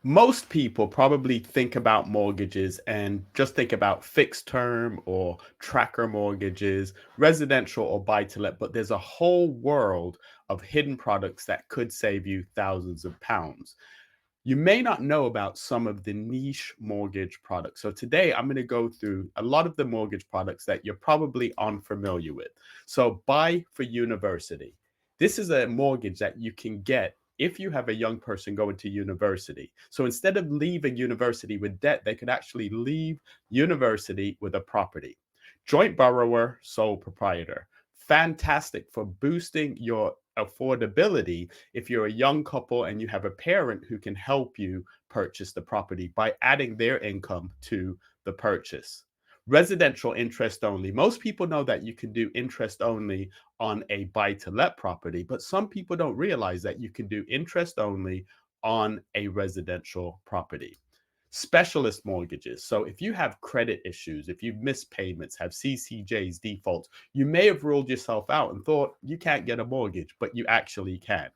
Most people probably think about mortgages and just think about fixed term or tracker mortgages, residential or buy to let, but there's a whole world of hidden products that could save you thousands of pounds. You may not know about some of the niche mortgage products. So today I'm going to go through a lot of the mortgage products that you're probably unfamiliar with. So buy for university. This is a mortgage that you can get if you have a young person going to university. So instead of leaving university with debt, they could actually leave university with a property. Joint borrower, sole proprietor. Fantastic for boosting your affordability if you're a young couple and you have a parent who can help you purchase the property by adding their income to the purchase. Residential interest only. Most people know that you can do interest only on a buy to let property, but some people don't realize that you can do interest only on a residential property. Specialist mortgages. So if you have credit issues, if you've missed payments, have CCJs, defaults, you may have ruled yourself out and thought you can't get a mortgage, but you actually can.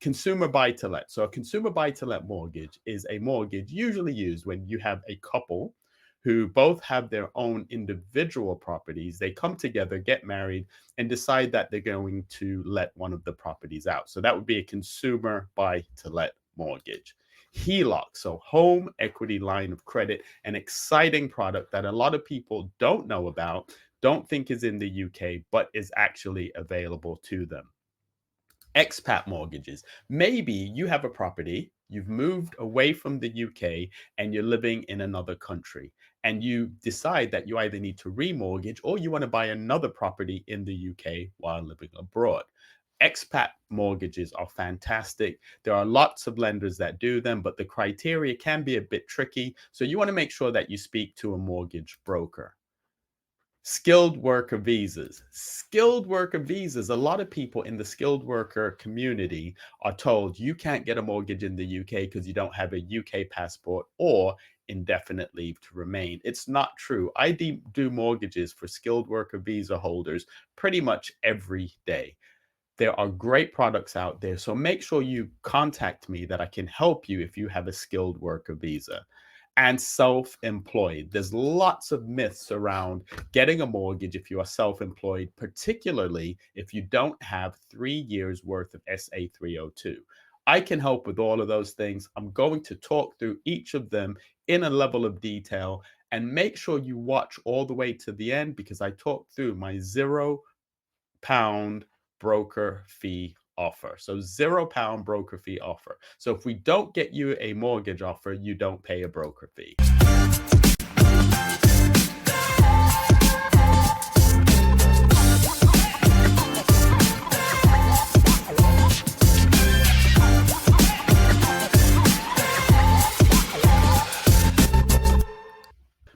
Consumer buy to let. So a consumer buy to let mortgage is a mortgage usually used when you have a couple who both have their own individual properties. They come together, get married, and decide that they're going to let one of the properties out. So that would be a consumer buy to let mortgage. HELOC, so home equity line of credit, an exciting product that a lot of people don't know about, don't think is in the UK, but is actually available to them. Expat mortgages. Maybe you have a property, you've moved away from the UK and you're living in another country, and you decide that you either need to remortgage or you want to buy another property in the UK while living abroad. Expat mortgages are fantastic. There are lots of lenders that do them, but the criteria can be a bit tricky. So you want to make sure that you speak to a mortgage broker. Skilled worker visas. Skilled worker visas. A lot of people in the skilled worker community are told you can't get a mortgage in the UK because you don't have a UK passport or indefinite leave to remain. It's not true. I do mortgages for skilled worker visa holders pretty much every day. There are great products out there. So make sure you contact me that I can help you if you have a skilled worker visa. And self employed. There's lots of myths around getting a mortgage if you are self employed, particularly if you don't have 3 years worth of SA 302. I can help with all of those things. I'm going to talk through each of them in a level of detail, and make sure you watch all the way to the end because I talk through my £0 broker fee offer. So £0 broker fee offer. So if we don't get you a mortgage offer, you don't pay a broker fee.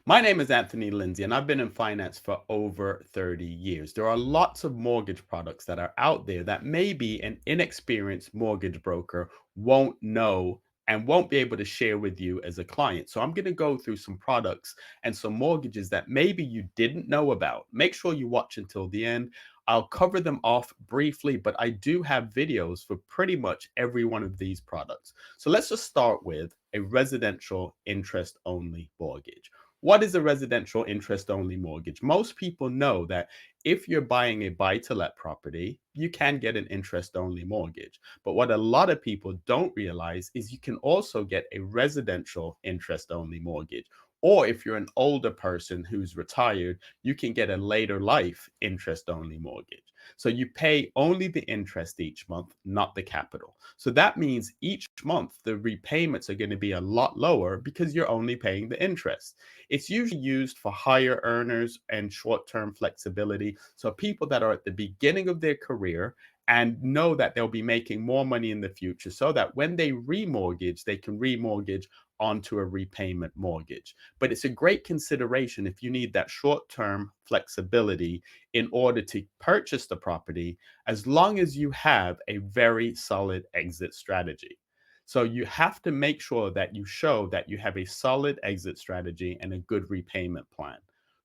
My name is Anthony Lindsay, and I've been in finance for over 30 years. There are lots of mortgage products that are out there that maybe an inexperienced mortgage broker won't know and won't be able to share with you as a client. So I'm going to go through some products and some mortgages that maybe you didn't know about. Make sure you watch until the end. I'll cover them off briefly, but I do have videos for pretty much every one of these products. So let's just start with a residential interest only mortgage. What is a residential interest only mortgage? Most people know that if you're buying a buy to let property, you can get an interest only mortgage. But what a lot of people don't realize is you can also get a residential interest only mortgage. Or if you're an older person who's retired, you can get a later life interest only mortgage. So you pay only the interest each month, not the capital. So that means each month the repayments are going to be a lot lower because you're only paying the interest. It's usually used for higher earners and short-term flexibility. So people that are at the beginning of their career and know that they'll be making more money in the future so that when they remortgage, they can remortgage onto a repayment mortgage. But it's a great consideration if you need that short-term flexibility in order to purchase the property, as long as you have a very solid exit strategy. So you have to make sure that you show that you have a solid exit strategy and a good repayment plan.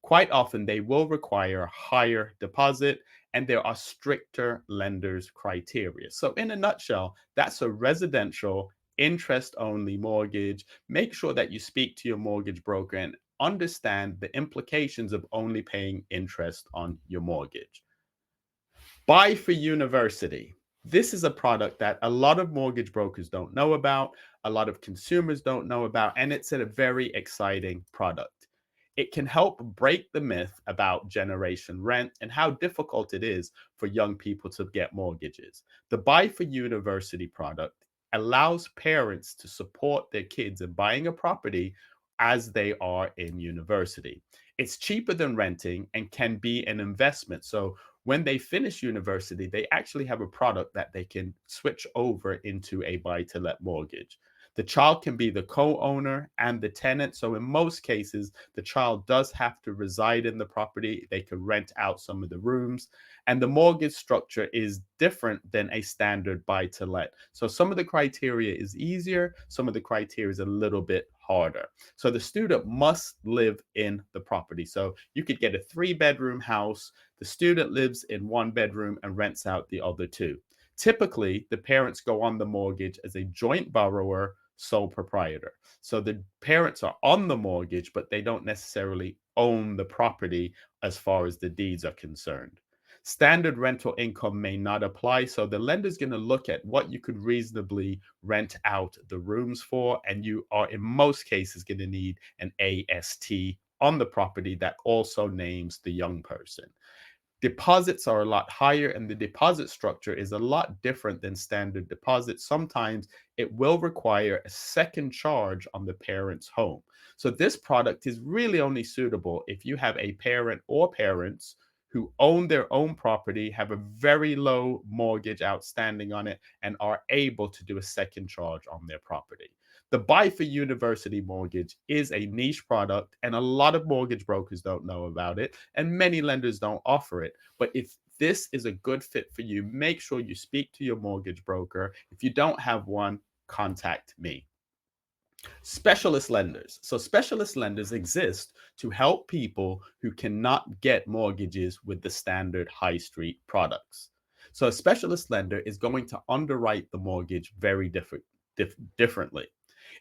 Quite often, they will require a higher deposit and there are stricter lenders' criteria. So, in a nutshell, that's a residential interest-only mortgage, make sure that you speak to your mortgage broker and understand the implications of only paying interest on your mortgage. Buy for University. This is a product that a lot of mortgage brokers don't know about, a lot of consumers don't know about, and it's a very exciting product. It can help break the myth about generation rent and how difficult it is for young people to get mortgages. The Buy for University product allows parents to support their kids in buying a property as they are in university. It's cheaper than renting and can be an investment. So when they finish university, they actually have a product that they can switch over into a buy to let mortgage. The child can be the co owner and the tenant. So, in most cases, the child does have to reside in the property. They can rent out some of the rooms. And the mortgage structure is different than a standard buy to let. So, some of the criteria is easier, some of the criteria is a little bit harder. So, the student must live in the property. So, you could get a 3-bedroom house. The student lives in 1 bedroom and rents out the other 2. Typically, the parents go on the mortgage as a joint borrower, sole proprietor. So the parents are on the mortgage, but they don't necessarily own the property as far as the deeds are concerned. Standard rental income may not apply. So the lender's going to look at what you could reasonably rent out the rooms for. And you are, in most cases, going to need an AST on the property that also names the young person. Deposits are a lot higher, and the deposit structure is a lot different than standard deposits. Sometimes it will require a second charge on the parent's home. So this product is really only suitable if you have a parent or parents who own their own property, have a very low mortgage outstanding on it, and are able to do a second charge on their property. The Buy for University mortgage is a niche product, and a lot of mortgage brokers don't know about it, and many lenders don't offer it. But if this is a good fit for you, make sure you speak to your mortgage broker. If you don't have one, contact me. Specialist lenders. So, specialist lenders exist to help people who cannot get mortgages with the standard high street products. So, a specialist lender is going to underwrite the mortgage very differently.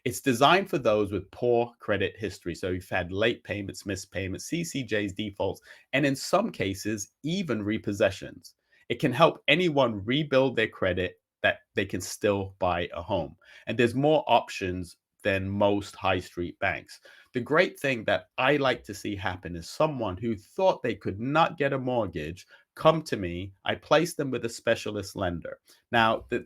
It's designed for those with poor credit history. So you've had late payments, missed payments, CCJs, defaults, and in some cases, even repossessions. It can help anyone rebuild their credit that they can still buy a home. And there's more options than most high street banks. The great thing that I like to see happen is someone who thought they could not get a mortgage come to me. I place them with a specialist lender. Now, the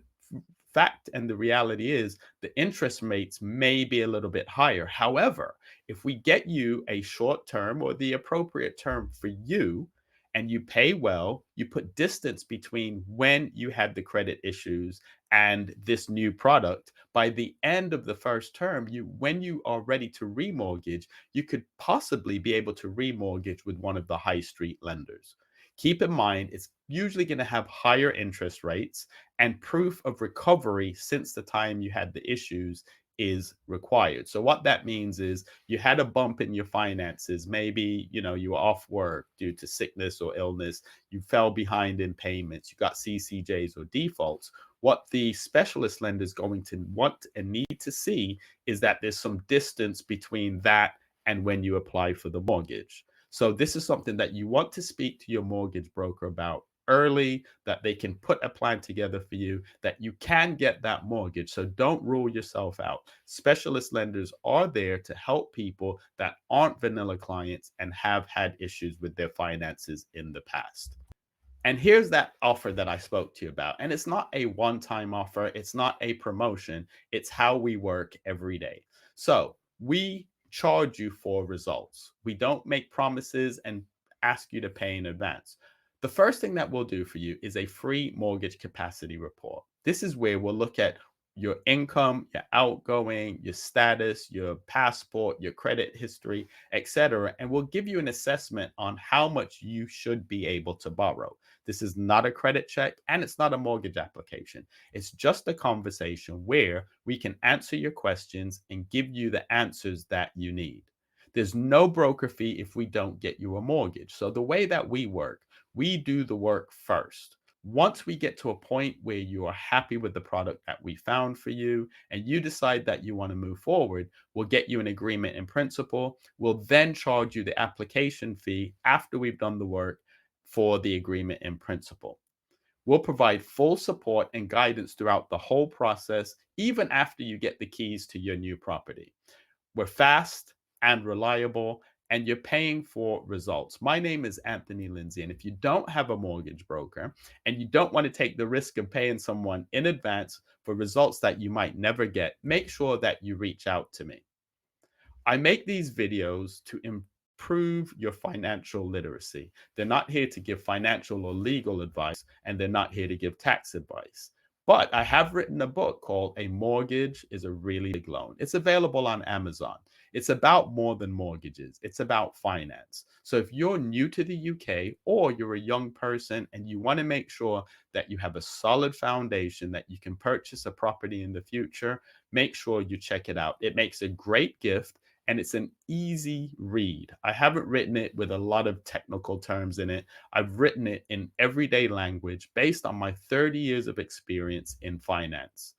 fact and the reality is the interest rates may be a little bit higher. However, if we get you a short term or the appropriate term for you, and you pay well, you put distance between when you had the credit issues and this new product. By the end of the first term, when you are ready to remortgage, you could possibly be able to remortgage with one of the high street lenders. Keep in mind, it's usually going to have higher interest rates, and proof of recovery since the time you had the issues is required. So what that means is you had a bump in your finances. Maybe, you were off work due to sickness or illness. You fell behind in payments. You got CCJs or defaults. What the specialist lender is going to want and need to see is that there's some distance between that and when you apply for the mortgage. So this is something that you want to speak to your mortgage broker about early, that they can put a plan together for you, that you can get that mortgage. So don't rule yourself out. Specialist lenders are there to help people that aren't vanilla clients and have had issues with their finances in the past. And here's that offer that I spoke to you about. And it's not a one-time offer. It's not a promotion. It's how we work every day. So we charge you for results. We don't make promises and ask you to pay in advance. The first thing that we'll do for you is a free mortgage capacity report. This is where we'll look at your income, your outgoing, your status, your passport, your credit history, etc. And we'll give you an assessment on how much you should be able to borrow. This is not a credit check and it's not a mortgage application. It's just a conversation where we can answer your questions and give you the answers that you need. There's no broker fee if we don't get you a mortgage. So the way that we work, we do the work first. Once we get to a point where you are happy with the product that we found for you and you decide that you want to move forward, we'll get you an agreement in principle. We'll then charge you the application fee after we've done the work for the agreement in principle. We'll provide full support and guidance throughout the whole process, even after you get the keys to your new property. We're fast and reliable, and you're paying for results. My name is Anthony Lindsay, and if you don't have a mortgage broker and you don't want to take the risk of paying someone in advance for results that you might never get, make sure that you reach out to me. I make these videos to improve your financial literacy. They're not here to give financial or legal advice, and they're not here to give tax advice. But I have written a book called A Mortgage is a Really Big Loan. It's available on Amazon. It's about more than mortgages, it's about finance. So if you're new to the UK or you're a young person and you want to make sure that you have a solid foundation that you can purchase a property in the future, make sure you check it out. It makes a great gift and it's an easy read. I haven't written it with a lot of technical terms in it. I've written it in everyday language based on my 30 years of experience in finance.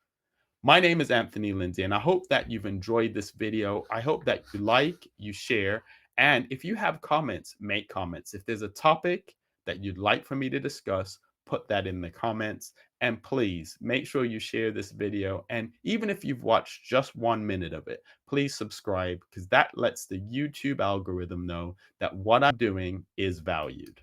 My name is Anthony Lindsay, and I hope that you've enjoyed this video. I hope that you like, you share, and if you have comments, make comments. If there's a topic that you'd like for me to discuss, put that in the comments. And please make sure you share this video. And even if you've watched just 1 minute of it, please subscribe because that lets the YouTube algorithm know that what I'm doing is valued.